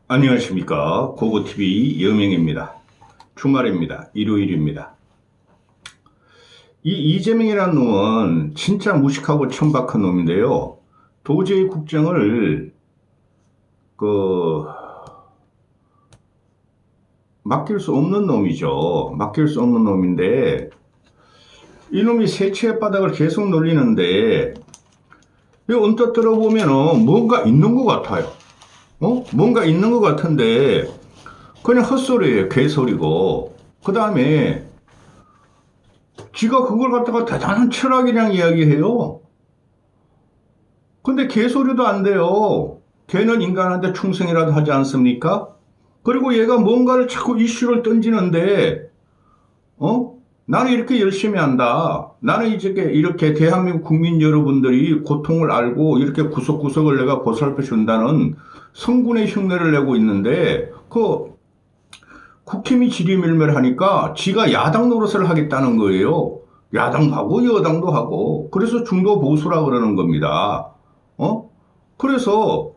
안녕하십니까. 고고TV 여명입니다. 주말입니다. 일요일입니다. 이 이재명이라는 놈은 진짜 무식하고 천박한 놈인데요. 도저히 국정을 맡길 수 없는 놈이죠. 맡길 수 없는 놈인데 이놈이 새치의 바닥을 계속 놀리는데 언뜻 들어보면 뭔가 있는 것 같아요. 뭔가 있는 것 같은데 그냥 헛소리예요. 개소리고. 그 다음에 지가 그걸 갖다가 대단한 철학이랑 이야기해요. 근데 개소리도 안 돼요. 걔는 인간한테 충성이라도 하지 않습니까? 그리고 얘가 뭔가를 자꾸 이슈를 던지는데 나는 이렇게 열심히 한다. 나는 이제 이렇게 대한민국 국민 여러분들이 고통을 알고 이렇게 구석구석을 내가 보살펴 준다는 성군의 흉내를 내고 있는데 국힘이 지리멸멸하니까 지가 야당 노릇을 하겠다는 거예요. 야당도 하고 여당도 하고. 그래서 중도 보수라 그러는 겁니다. 그래서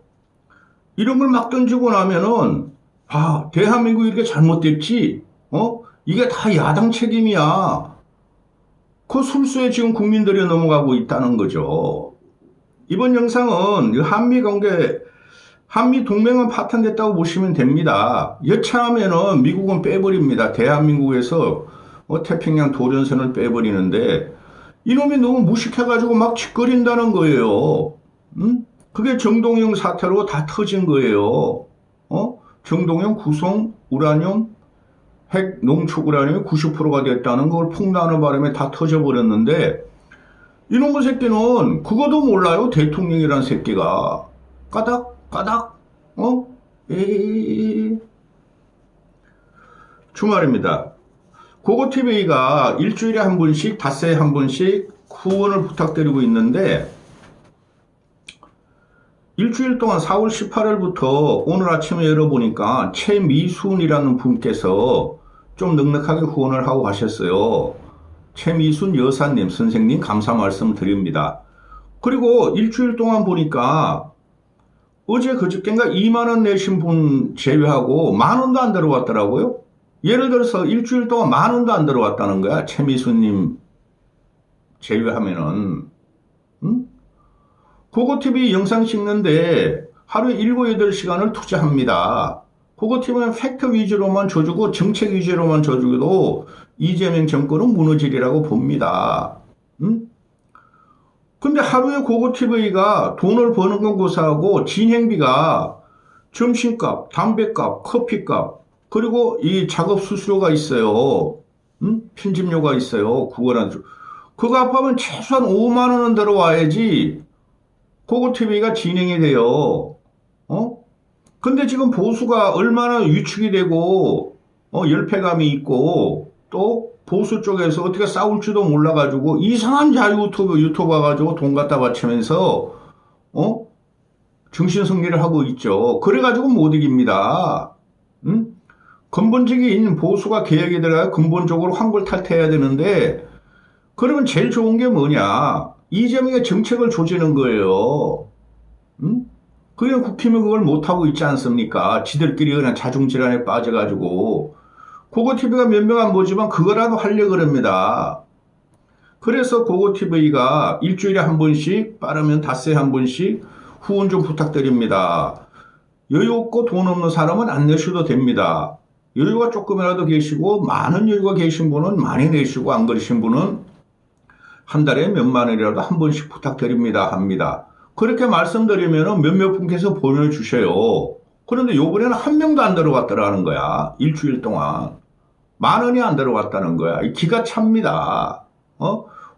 이런 걸 막 던지고 나면은 대한민국이 이렇게 잘못됐지. 이게 다 야당 책임이야. 그 술수에 지금 국민들이 넘어가고 있다는 거죠. 이번 영상은 한미 동맹은 파탄됐다고 보시면 됩니다. 여차하면은 미국은 빼버립니다. 대한민국에서 태평양 도련선을 빼버리는데 이놈이 너무 무식해가지고 막 짓거린다는 거예요. 그게 정동영 사태로 다 터진 거예요. 정동영 구성 우라늄 핵 농축 우라늄이 90%가 됐다는 걸 폭로하는 바람에 다 터져버렸는데 이놈의 새끼는 그것도 몰라요. 대통령이란 새끼가 까닥 주말입니다. 고고TV가 일주일에 한 번씩 닷새에 한 번씩 후원을 부탁드리고 있는데 일주일 동안 4월 18일부터 오늘 아침에 열어보니까 최미순이라는 분께서 좀 넉넉하게 후원을 하고 가셨어요. 최미순 여사님, 선생님 감사 말씀 드립니다. 그리고 일주일 동안 보니까 어제 그저께인가 2만원 내신 분 제외하고 만원도 안 들어왔더라고요. 예를 들어서 일주일 동안 만원도 안 들어왔다는 거야. 최미순님 제외하면은. 고고TV 영상 찍는데 하루에 7, 8시간을 투자합니다. 고고TV는 팩트 위주로만 줘주고 정책 위주로만 줘주고 이재명 정권은 무너지리라고 봅니다. 근데 하루에 고고TV가 돈을 버는 건 고사하고 진행비가 점심값, 담배값, 커피값 그리고 이 작업 수수료가 있어요. 편집료가 있어요. 그거 합하면 최소한 5만 원은 들어와야지 고고TV가 진행이 돼요. 근데 지금 보수가 얼마나 위축이 되고 열패감이 있고 또 보수 쪽에서 어떻게 싸울지도 몰라가지고 이상한 자유 유튜브 가지고 돈 갖다 바치면서 정신승리를 하고 있죠. 그래가지고 못 이깁니다. 근본적인 보수가 개혁에 들어가 근본적으로 환골탈퇴해야 되는데 그러면 제일 좋은 게 뭐냐? 이재명의 정책을 조지는 거예요. 그냥 국힘이 그걸 못하고 있지 않습니까? 지들끼리 그냥 자중질환에 빠져가지고 고고TV가 몇 명 안 보지만 그거라도 하려고 그럽니다. 그래서 고고TV가 일주일에 한 번씩 빠르면 닷새에 한 번씩 후원 좀 부탁드립니다. 여유 없고 돈 없는 사람은 안 내셔도 됩니다. 여유가 조금이라도 계시고 많은 여유가 계신 분은 많이 내시고 안 그러신 분은 한 달에 몇만 원이라도 한 번씩 부탁드립니다 합니다. 그렇게 말씀드리면 몇몇 분께서 보내주셔요. 그런데 요번에는 한 명도 안 들어갔더라는 거야. 일주일 동안. 만 원이 안 들어갔다는 거야. 기가 찹니다.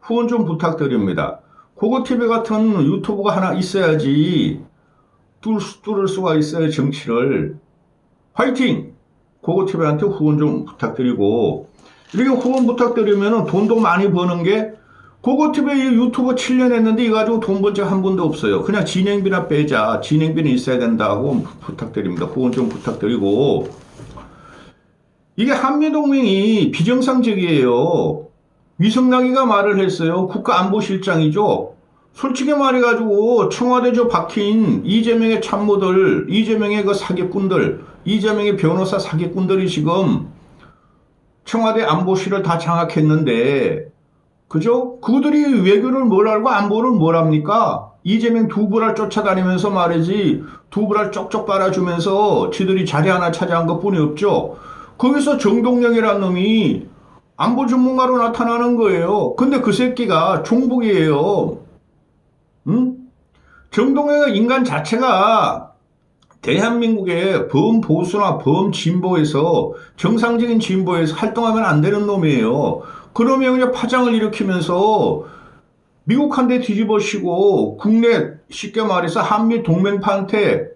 후원 좀 부탁드립니다. 고고TV 같은 유튜브가 하나 있어야지 뚫을 수가 있어요. 정치를. 화이팅! 고고TV한테 후원 좀 부탁드리고 이렇게 후원 부탁드리면 돈도 많이 버는 게 고고TV 유튜브 7년 했는데 이거 가지고 돈 번 적 한 번도 없어요. 그냥 진행비나 빼자. 진행비는 있어야 된다고 부탁드립니다. 후원 좀 부탁드리고 이게 한미동맹이 비정상적이에요. 위성락이가 말을 했어요. 국가안보실장이죠. 솔직히 말해가지고 청와대 저 박힌 이재명의 참모들, 이재명의 그 사기꾼들, 이재명의 변호사 사기꾼들이 지금 청와대 안보실을 다 장악했는데, 그죠? 그들이 외교를 뭘 알고 안보를 뭘 합니까? 이재명 두부랄 쫓아다니면서 말이지, 두부랄 쪽쪽 빨아주면서 지들이 자리 하나 차지한 것 뿐이 없죠. 거기서 정동영이라는 놈이 안보 전문가로 나타나는 거예요. 근데 그 새끼가 종북이에요. 응? 정동영의 인간 자체가 대한민국의 범보수나 범진보에서 정상적인 진보에서 활동하면 안 되는 놈이에요. 그러면 그냥 파장을 일으키면서 미국한테 뒤집어 씌고 국내 쉽게 말해서 한미 동맹파한테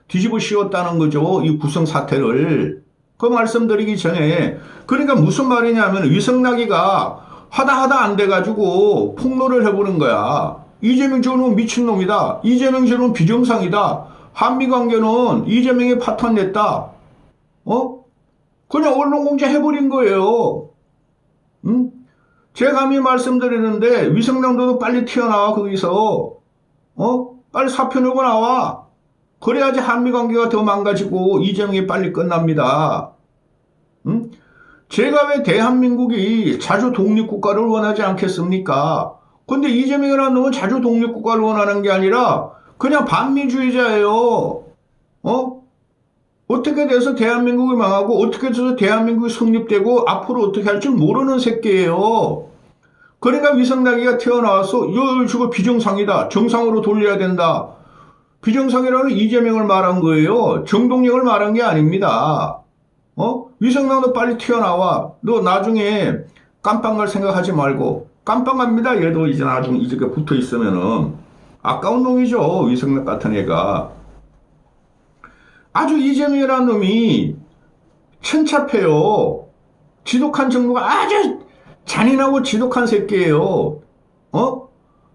뒤집어 씌웠다는 거죠. 이 구성 사태를. 그 말씀드리기 전에 그러니까 무슨 말이냐면 위성나기가 하다 안 돼가지고 폭로를 해보는 거야. 이재명 저놈은 미친놈이다. 이재명 저놈은 비정상이다. 한미관계는 이재명이 파탄냈다. 그냥 언론공개 해버린 거예요. 응? 제가 감히 말씀드리는데 위성남도도 빨리 튀어나와 거기서. 빨리 사표 내고 나와. 그래야지 한미관계가 더 망가지고 이재명이 빨리 끝납니다. 응? 제가 왜 대한민국이 자주 독립국가를 원하지 않겠습니까? 근데 이재명이라는 놈은 자주 독립국가를 원하는 게 아니라 그냥 반미주의자예요. 어떻게 돼서 대한민국이 망하고 어떻게 돼서 대한민국이 성립되고 앞으로 어떻게 할지 모르는 새끼예요. 그러니까 위성나기가 튀어나와서 저거 비정상이다. 정상으로 돌려야 된다. 비정상이라는 이재명을 말한 거예요. 정동영을 말한 게 아닙니다. 위성나도 빨리 튀어나와. 너 나중에 깜빵 갈 생각하지 말고. 깜빵 갑니다. 얘도 이제 나중에 이렇게 붙어 있으면은. 아까운 놈이죠. 위성락 같은 애가. 아주 이재명이라는 놈이 천차해요. 지독한 정도가 아주 잔인하고 지독한 새끼예요.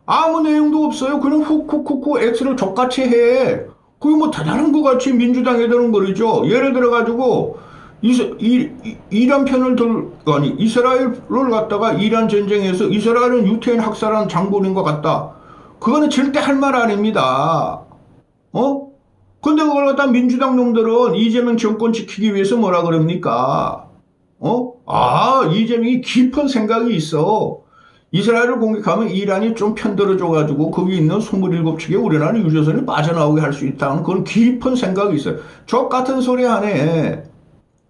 아무 내용도 없어요. 그냥 훅 X를 족같이 해. 그게 뭐 대단한 것 같이 민주당에 드는 거죠. 예를 들어가지고 이란 편을 아니 이스라엘을 갖다가 이란 전쟁에서 이스라엘은 유태인 학살한 장본인 것 같다. 그거는 절대 할 말 아닙니다. 근데 그걸 갖다 민주당 놈들은 이재명 정권 지키기 위해서 뭐라 그럽니까? 이재명이 깊은 생각이 있어. 이스라엘을 공격하면 이란이 좀 편들어줘가지고 거기 있는 27척의 우리나라 유조선이 빠져나오게 할 수 있다는 그런 깊은 생각이 있어요. 족 같은 소리 하네.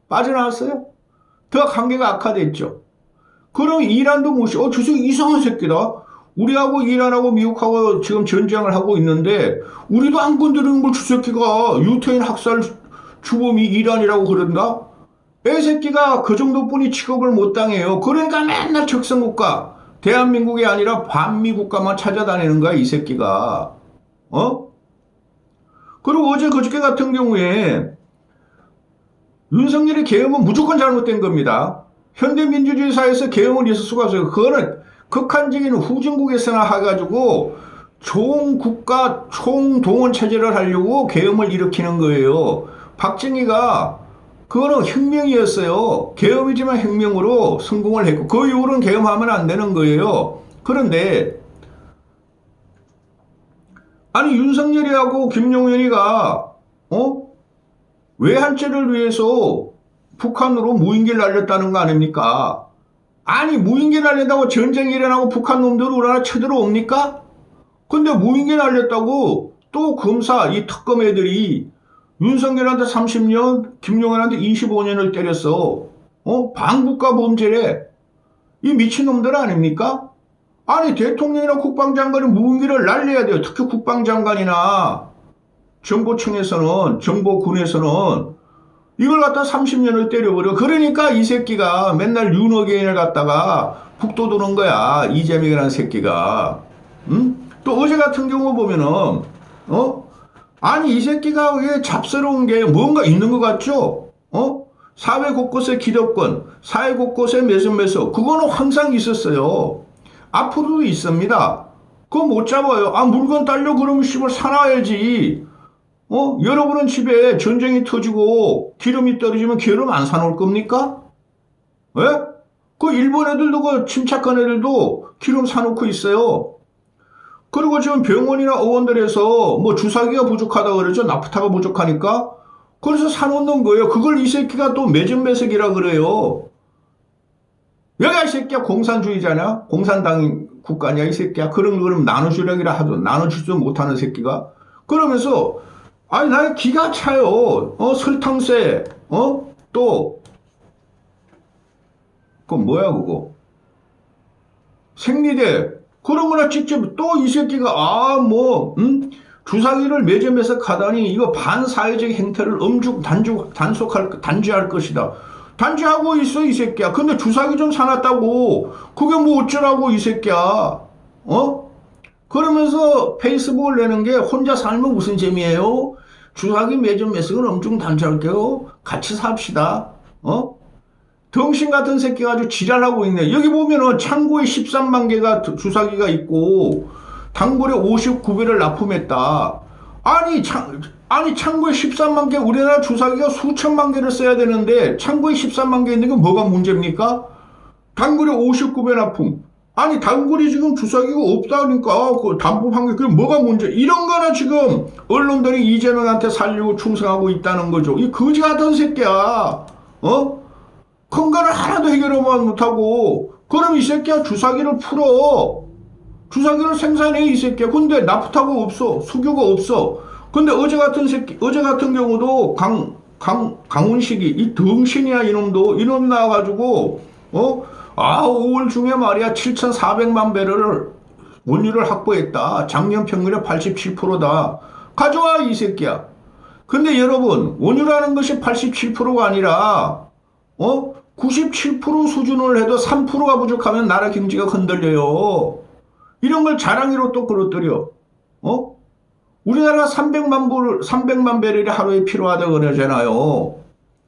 빠져나왔어요? 더 관계가 악화됐죠. 그럼 이란도 저 새끼 이상한 새끼다. 우리하고 이란하고 미국하고 지금 전쟁을 하고 있는데 우리도 안 건드리는 걸 저 새끼가 유태인 학살 주범이 이란이라고 그런다? 애 새끼가 그 정도뿐이 취급을 못 당해요. 그러니까 맨날 적성국가 대한민국이 아니라 반미국가만 찾아다니는 거야 이 새끼가. 그리고 어제 그저께 같은 경우에 윤석열의 계엄은 무조건 잘못된 겁니다. 현대민주주의 사회에서 계엄은 있을 수가 없어요. 그거는 극한적인 후진국에서나 해가지고 총국가 총동원 체제를 하려고 계엄을 일으키는 거예요. 박정희가 그거는 혁명이었어요. 계엄이지만 혁명으로 성공을 했고 그 이후로는 계엄하면 안 되는 거예요. 그런데 아니 윤석열이하고 김용현이가 외환죄를 위해서 북한으로 무인기를 날렸다는 거 아닙니까? 아니 무인기 날린다고 전쟁이 일어나고 북한 놈들이 우리나라 쳐들어옵니까? 근데 무인기 날렸다고 또 검사 이 특검 애들이 윤석열한테 30년 김용현한테 25년을 때렸어. 반국가 범죄래. 이 미친놈들 아닙니까? 아니 대통령이나 국방장관이 무인기를 날려야 돼요. 특히 국방장관이나 정보청에서는 정보군에서는 이걸 갖다 30년을 때려버려. 그러니까 이 새끼가 맨날 윤호개인을 갖다가 북도 도는 거야. 이재명이라는 새끼가. 또 어제 같은 경우 보면은 아니 이 새끼가 왜 잡스러운 게 뭔가 있는 것 같죠? 사회 곳곳에 기득권, 사회 곳곳에 매섭매섭 그거는 항상 있었어요. 앞으로도 있습니다. 그거 못 잡아요. 물건 딸려 그러면 씨발 사놔야지. 여러분은 집에 전쟁이 터지고 기름이 떨어지면 기름 안 사놓을 겁니까? 그 일본 애들도 그 침착한 애들도 기름 사놓고 있어요. 그리고 지금 병원이나 의원들에서 뭐 주사기가 부족하다 그러죠. 나프타가 부족하니까. 그래서 사놓는 거예요. 그걸 이 새끼가 또 매점매석이라 그래요. 여기가 이 새끼야 공산주의자냐? 공산당 국가냐 이 새끼야. 그럼 나눠주려기라 하도 나눠주지도 못하는 새끼가. 그러면서 아니 나 기가 차요. 설탕세 또 그건 뭐야 그거 생리대 그런 거나 직접 또 이 새끼가 주사기를 매점에서 가다니 이거 반사회적 행태를 단지할 것이다. 단지하고 있어 이 새끼야. 근데 주사기 좀 사놨다고 그게 뭐 어쩌라고 이 새끼야. 그러면서 페이스북을 내는 게 혼자 살면 무슨 재미예요? 주사기 매점 매석은 엄청 단지할게요. 같이 삽시다. 덩신 같은 새끼가 아주 지랄하고 있네. 여기 보면은 창고에 13만 개가 주사기가 있고 단골에 59배를 납품했다. 아니 창고에 13만 개 우리나라 주사기가 수천만 개를 써야 되는데 창고에 13만 개 있는 게 뭐가 문제입니까? 단골에 59배 납품. 아니 단골이 지금 주사기가 없다니까 그 단품한 게 그게 뭐가 문제? 이런 거나 지금 언론들이 이재명한테 살려고 충성하고 있다는 거죠. 이 거지 같은 새끼야. 큰 거는 하나도 해결만 못하고 그럼 이 새끼야 주사기를 풀어. 주사기를 생산해 이 새끼야. 근데 나프타가 없어. 수교가 없어. 근데 어제 같은 경우도 강훈식이 이 덩신이야 이놈 나와가지고 5월 중에 말이야 7,400만 배럴을 원유를 확보했다. 작년 평균의 87%다. 가져와 이 새끼야. 근데 여러분 원유라는 것이 87%가 아니라 97% 수준을 해도 3%가 부족하면 나라 경제가 흔들려요. 이런 걸 자랑으로 또 끌어들여. 우리나라가 300만 배럴이 하루에 필요하다고 그러잖아요.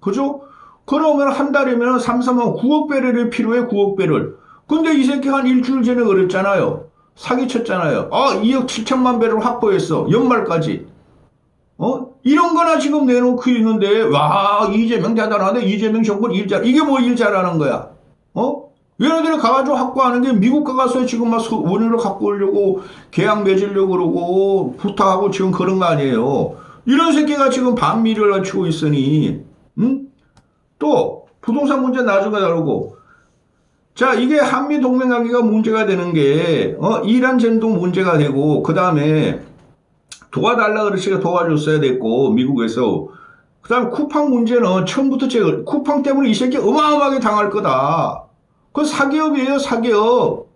그죠? 그러면 한 달이면 9억 배럴이 필요해, 9억 배럴. 근데 이 새끼가 한 일주일 전에 그랬잖아요. 사기쳤잖아요. 2억 7천만 배럴 확보했어. 연말까지. 이런 거나 지금 내놓고 있는데, 와, 이재명 대단하네. 이재명 정권 일 잘, 이게 뭐 일 잘하는 거야? 얘네들이 가가지고 확보하는 게 미국 가서 지금 막 원유를 갖고 오려고 계약 맺으려고 그러고 부탁하고 지금 그런 거 아니에요. 이런 새끼가 지금 반미를 갖추고 있으니, 또 부동산 문제 나중에 다루고. 자, 이게 한미 동맹 관계가 문제가 되는 게 이란 젠도 문제가 되고 그 다음에 도와달라 그러시가 도와줬어야 됐고 미국에서 그 다음 쿠팡 문제는 처음부터 쿠팡 때문에 이 새끼 어마어마하게 당할 거다. 그 사기업이에요, 사기업.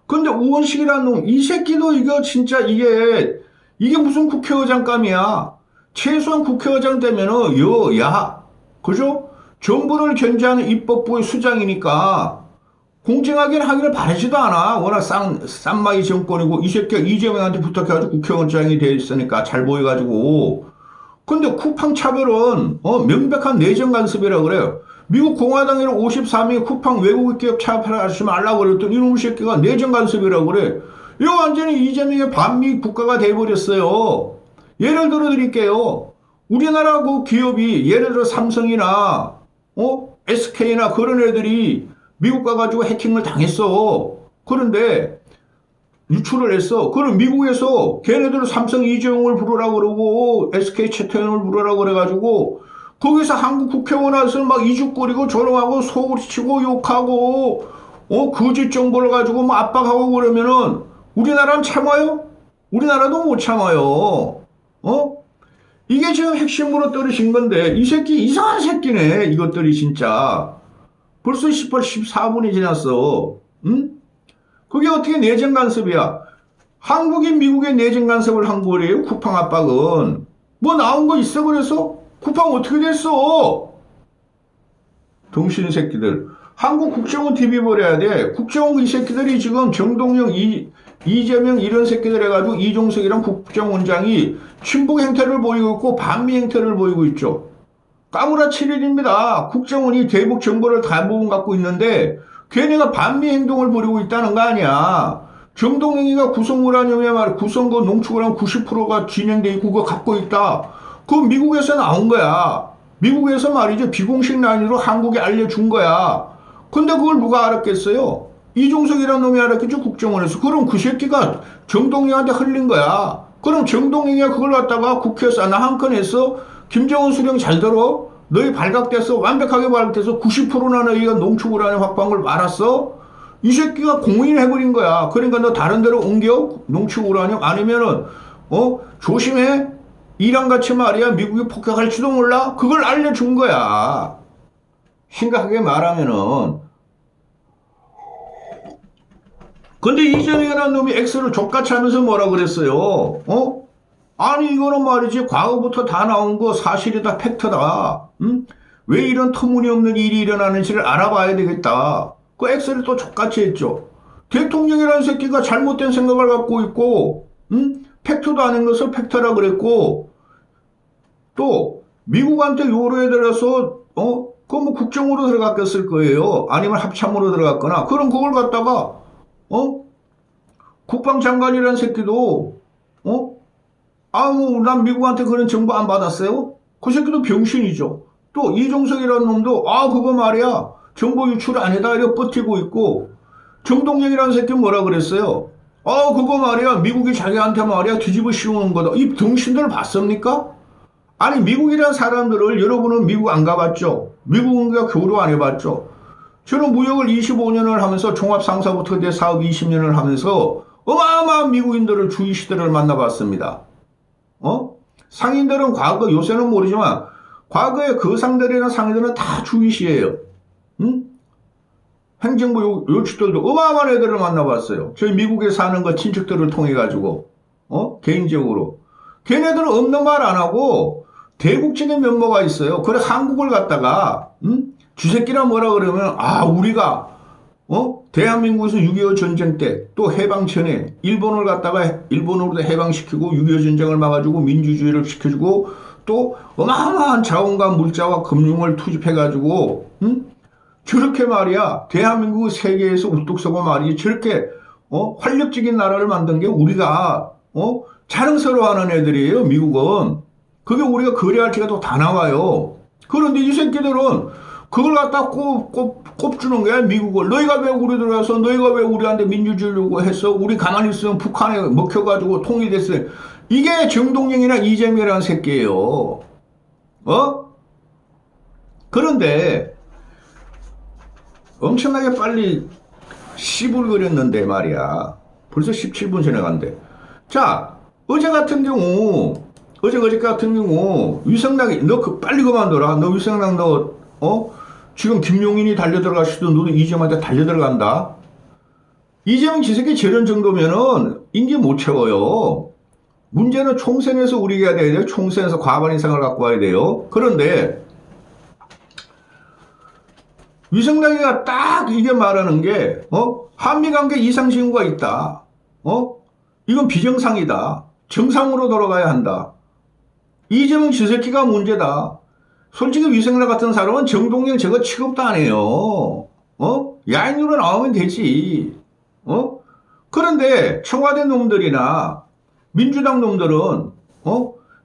근데 우원식이라는 놈, 이 새끼도 이거 진짜 이게 무슨 국회의장감이야. 최소한 국회의장 되면은 그죠? 정부를 견제하는 입법부의 수장이니까 공정하게 하기를 바라지도 않아. 워낙 쌈마이 정권이고 이 새끼가 이재명한테 부탁해가지고 국회의장이 돼 있으니까 잘 보여가지고. 근데 쿠팡 차별은 명백한 내정 간섭이라고 그래요. 미국 공화당에는 54명의 쿠팡 외국 기업 차별하지 말라고 그랬더니 이놈의 새끼가 내정 간섭이라고 그래. 이거 완전히 이재명의 반미 국가가 돼버렸어요. 예를 들어 드릴게요. 우리나라 그 기업이 예를 들어 삼성이나 SK나 그런 애들이 미국 가가지고 해킹을 당했어. 그런데 유출을 했어. 그럼 미국에서 걔네들은 삼성 이재용을 부르라고 그러고 SK 최태원을 부르라고 그래가지고 거기서 한국 국회의원 와서 막 이죽거리고 조롱하고 소리치고 욕하고 거짓 정보를 가지고 막 압박하고 그러면은 우리나라는 참아요? 우리나라도 못 참아요. 이게 지금 핵심으로 떨어진 건데 이 새끼 이상한 새끼네. 이것들이 진짜 벌써 14분이 지났어. 그게 어떻게 내정 간섭이야? 한국이 미국에 내정 간섭을 한 거래요. 쿠팡 압박은. 뭐 나온 거 있어 그래서? 쿠팡 어떻게 됐어? 동신 새끼들. 한국 국정원 TV 버려야 돼. 국정원 이 새끼들이 지금 정동영, 이재명 이런 새끼들 해가지고 이종석이랑 국정원장이 친북 행태를 보이고 있고 반미 행태를 보이고 있죠. 까무라칠일입니다. 국정원이 대북 정보를 대부분 갖고 있는데 걔네가 반미 행동을 벌이고 있다는 거 아니야. 정동영이가 구성우라늄에 말 구성거 농축을 한 90%가 진행돼 있고 그거 갖고 있다. 그거 미국에서 나온 거야. 미국에서 말이죠. 비공식 라인으로 한국에 알려준 거야. 근데 그걸 누가 알았겠어요? 이종석이라는 놈이 알았겠죠, 국정원에서. 그럼 그 새끼가 정동영한테 흘린 거야. 그럼 정동영이 그걸 갖다가 국회에서 나 한 건 했어. 김정은 수령 잘 들어. 너희 발각돼서 완벽하게 발각돼서 90%나 너희가 농축우라늄 확보한 걸 알았어? 이 새끼가 공인해버린 거야. 그러니까 너 다른 데로 옮겨? 농축우라늄? 아니면은 조심해. 이란같이 말이야 미국이 폭격할지도 몰라. 그걸 알려준 거야. 심각하게 말하면은. 근데 이재명이라는 놈이 X를 족같이 하면서 뭐라 그랬어요? 아니 이거는 말이지 과거부터 다 나온 거 사실이다, 팩트다. 응? 왜 이런 터무니없는 일이 일어나는지를 알아봐야 되겠다. 그 X를 또 족같이 했죠. 대통령이라는 새끼가 잘못된 생각을 갖고 있고, 응? 팩트도 아닌 것을 팩트라 그랬고, 또 미국한테 요구에 들어서 그거 뭐 국정으로 들어갔겠을 거예요. 아니면 합참으로 들어갔거나. 그럼 그걸 갖다가 국방장관이라는 새끼도 난 미국한테 그런 정보 안 받았어요? 그 새끼도 병신이죠. 또 이종석이라는 놈도 그거 말이야 정보 유출 아니다 이렇게 버티고 있고, 정동영이라는 새끼 뭐라 그랬어요? 그거 말이야 미국이 자기한테 말이야 뒤집어 씌우는 거다. 이 병신들 봤습니까? 아니 미국이라는 사람들을, 여러분은 미국 안 가봤죠? 미국과 교류 안 해봤죠? 저는 무역을 25년을 하면서 종합상사부터 내 사업 20년을 하면서 어마어마한 미국인들을, 주이시들을 만나봤습니다. 상인들은 과거, 요새는 모르지만 과거에 그 상들이나 상인들은 다 주이시예요. 응? 행정부 요직들도 어마어마한 애들을 만나봤어요. 저희 미국에 사는 거 친척들을 통해 가지고 개인적으로. 걔네들은 없는 말 안 하고 대국적인 면모가 있어요. 그래 한국을 갖다가 주새끼라 뭐라 그러면 우리가 대한민국에서 6.25 전쟁 때 또 해방 전에 일본을 갖다가 일본으로 해방시키고 6.25 전쟁을 막아주고 민주주의를 시켜주고 또 어마어마한 자원과 물자와 금융을 투입해가지고 저렇게 말이야 대한민국이 세계에서 우뚝 서고 말이지 저렇게 활력적인 나라를 만든 게 우리가 자랑스러워하는 애들이에요. 미국은. 그게 우리가 거래할 때가 다 나와요. 그런데 이 새끼들은 그걸 갖다 꼽주는 거야, 미국을. 너희가 왜 우리 들어가서, 너희가 왜 우리한테 민주주의를 요구했어? 우리 가만히 있으면 북한에 먹혀가지고 통일됐어요. 이게 정동영이나 이재명이라는 새끼예요. 그런데 엄청나게 빨리 씨불거렸는데 말이야. 벌써 17분 전에 간대. 자, 어제 같은 경우 위성락이 너 빨리 그만둬라. 너 위성락 지금 김용인이 달려들어가시도 너도 이재명한테 달려들어간다. 이재명 지새끼 저런 정도면은 임기 못 채워요. 문제는 총선에서 우리가 해야 돼요. 총선에서 과반 이상을 갖고 와야 돼요. 그런데 위성락이가 딱 이게 말하는 게 한미관계 이상 징후가 있다. 이건 비정상이다. 정상으로 돌아가야 한다. 이재명 지새끼가 문제다. 솔직히 위성락 같은 사람은 정동영 저거 취급도 안 해요. 야인으로 나오면 되지. 그런데 청와대 놈들이나 민주당 놈들은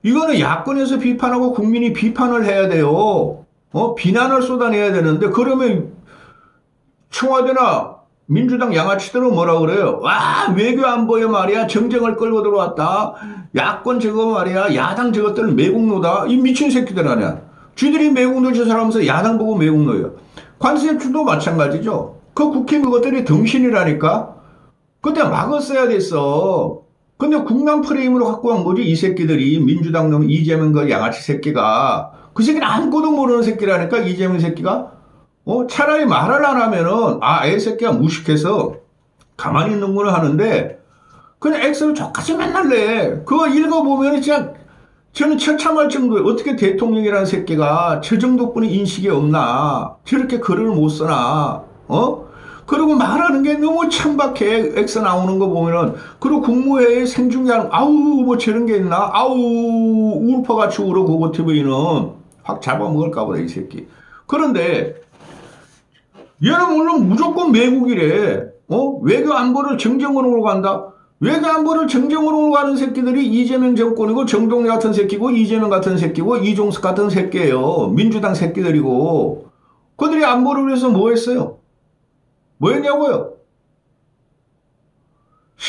이거는 야권에서 비판하고 국민이 비판을 해야 돼요. 비난을 쏟아내야 되는데, 그러면 청와대나 민주당 양아치들은 뭐라 그래요? 외교 안보에 말이야 정쟁을 끌고 들어왔다. 야권 저거 말이야 야당 저것들 매국노다. 이 미친 새끼들 아니야. 쥐들이 매국노 짓을 하면서 야당 보고 매국노예요. 관세추도 마찬가지죠. 그 국힘 그것들이 덩신이라니까. 그때 막았어야 됐어. 근데 국난 프레임으로 갖고 간 거지. 이 새끼들이 민주당 놈 이재명 그 양아치 새끼가. 그 새끼는 아무것도 모르는 새끼라니까. 이재명 새끼가. 차라리 말을 안 하면은 애 새끼가 무식해서 가만히 있는구나 하는데 그냥 엑셀을 족같이 맨날 내. 그거 읽어보면 진짜 저는 처참할 정도에 어떻게 대통령이라는 새끼가 저 정도뿐인 인식이 없나. 저렇게 글을 못 쓰나. 그리고 말하는 게 너무 천박해. 엑셀 나오는 거 보면은. 그리고 국무회의 생중계하는 뭐 저런 게 있나. 울퍼같이 울어. 그거 TV는 확 잡아먹을까 보다 이 새끼. 그런데 얘는 물론 무조건 매국이래. 외교 안보를 정쟁으로 간다. 외교 안보를 정쟁으로 가는 새끼들이 이재명 정권이고 정동영 같은 새끼고 이재명 같은 새끼고 이종석 같은 새끼예요. 민주당 새끼들이고. 그들이 안보를 위해서 뭐 했어요? 뭐 했냐고요?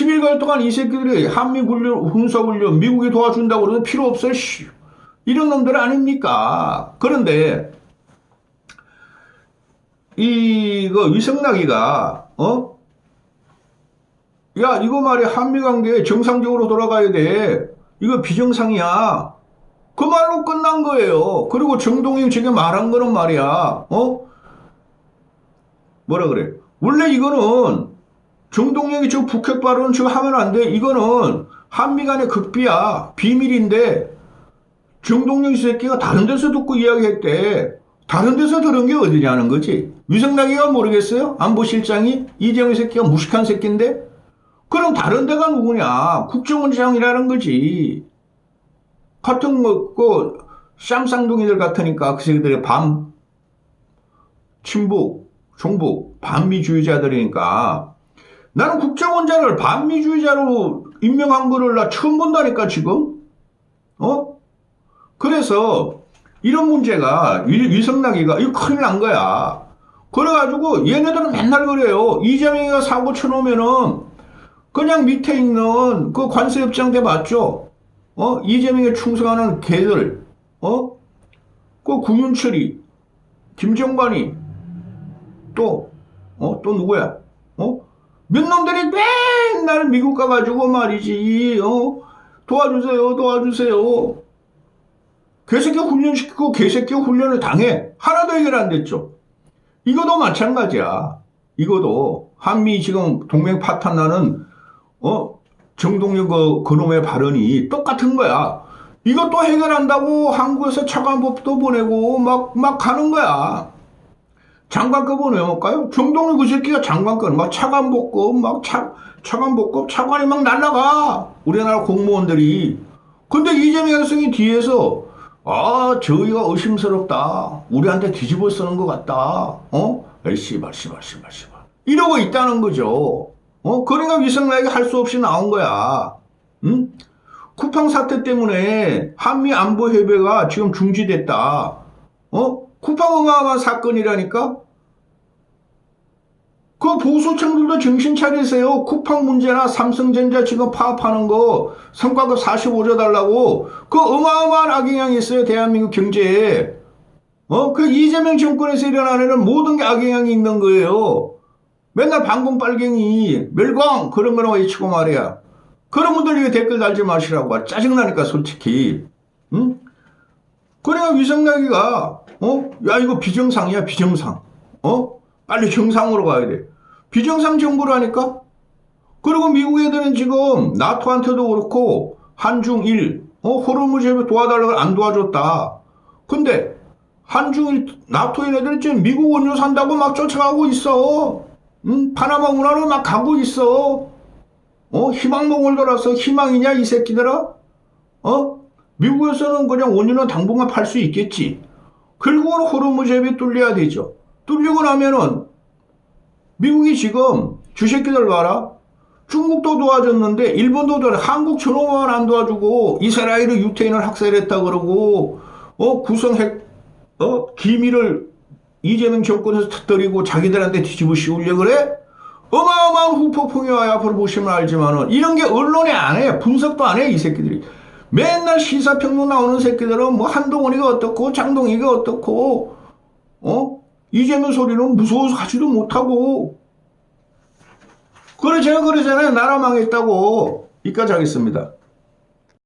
11개월 동안 이 새끼들이 한미 군사훈련 미국이 도와준다고 그러도 필요 없어요. 이런 놈들 아닙니까? 그런데 이거 위성락이가 야 이거 말이야 한미관계 정상적으로 돌아가야 돼. 이거 비정상이야. 그 말로 끝난 거예요. 그리고 정동영 지금 말한 거는 말이야. 뭐라 그래? 원래 이거는 정동영이 저 북핵 발언 지금 하면 안 돼. 이거는 한미 간의 극비야. 비밀인데 정동영 새끼가 다른 데서 듣고 이야기했대. 다른 데서 들은 게 어디냐는 거지. 위성락이가 모르겠어요? 안보실장이? 이재명 새끼가 무식한 새끼인데? 그럼 다른 데가 누구냐? 국정원장이라는 거지. 같은 쌈쌍둥이들 같으니까 그 새끼들의 친북, 종북, 반미주의자들이니까 나는 국정원장을 반미주의자로 임명한 거를 나 처음 본다니까 지금. 그래서 이런 문제가 위성락이가 이거 큰일 난 거야. 그래가지고 얘네들은 맨날 그래요. 이재명이가 사고 쳐놓으면은 그냥 밑에 있는 그 관세협정대 맞죠? 이재명에 충성하는 개들, 그 구윤철이, 김정관이, 또 누구야? 몇 놈들이 맨날 미국 가가지고 말이지, 도와주세요. 개새끼 훈련시키고 개새끼 훈련을 당해. 하나도 해결 안 됐죠. 이거도 마찬가지야. 이거도 한미 지금 동맹 파탄 나는 정동영 그놈의 발언이 똑같은 거야. 이것도 해결한다고 한국에서 차관법도 보내고 막 가는 거야. 장관급은 왜 못 가요? 정동영 그 새끼가 장관급 막 차관복급 차관복급 차관이 막 날라가. 우리나라 공무원들이. 근데 이재명 대통령이 뒤에서 저희가 의심스럽다. 우리한테 뒤집어 쓰는 것 같다. 씨발. 이러고 있다는 거죠. 그러니까 위성락이 할 수 없이 나온 거야. 응? 쿠팡 사태 때문에 한미 안보 협의가 지금 중지됐다. 쿠팡 어마어마한 사건이라니까? 그 보수층들도 정신 차리세요. 쿠팡 문제나 삼성전자 지금 파업하는 거 성과급 45조 달라고 그 어마어마한 악영향이 있어요. 대한민국 경제에. 그 이재명 정권에서 일어나는 모든 게 악영향이 있는 거예요. 맨날 방공 빨갱이 멸광 그런 거라고 외치고 말이야. 그런 분들 이거 댓글 달지 마시라고. 짜증나니까 솔직히. 응? 그러니까 위성락이가 야 이거 비정상이야 비정상. 빨리 정상으로 가야 돼. 비정상 정부라니까? 그리고 미국 애들은 지금 나토한테도 그렇고 한중일 호르무즈 협의 도와달라고 안 도와줬다. 근데 한중일 나토인 애들은 지금 미국 원유 산다고 막 쫓아가고 있어. 파나마 운하로 막 가고 있어. 희망봉을 돌아서 희망이냐 이 새끼들아? 미국에서는 그냥 원유는 당분간 팔 수 있겠지. 결국은 호르무즈 협의 뚫려야 되죠. 뚫리고 나면은 미국이 지금 주새끼들 봐라. 중국도 도와줬는데 일본도 한국 저놈만 안 도와주고 이스라엘은 유태인을 학살했다 그러고 구성핵 기밀을 이재명 정권에서 터뜨리고 자기들한테 뒤집어 씌우려 그래? 어마어마한 후폭풍이 와요. 앞으로 보시면 알지만은 이런 게 언론에 안 해. 분석도 안 해. 이 새끼들이. 맨날 시사평론 나오는 새끼들은 뭐 한동훈이가 어떻고 장동희가 어떻고 이재명 소리는 무서워서 가지도 못하고. 제가 그러잖아요. 나라 망했다고. 이까지 하겠습니다.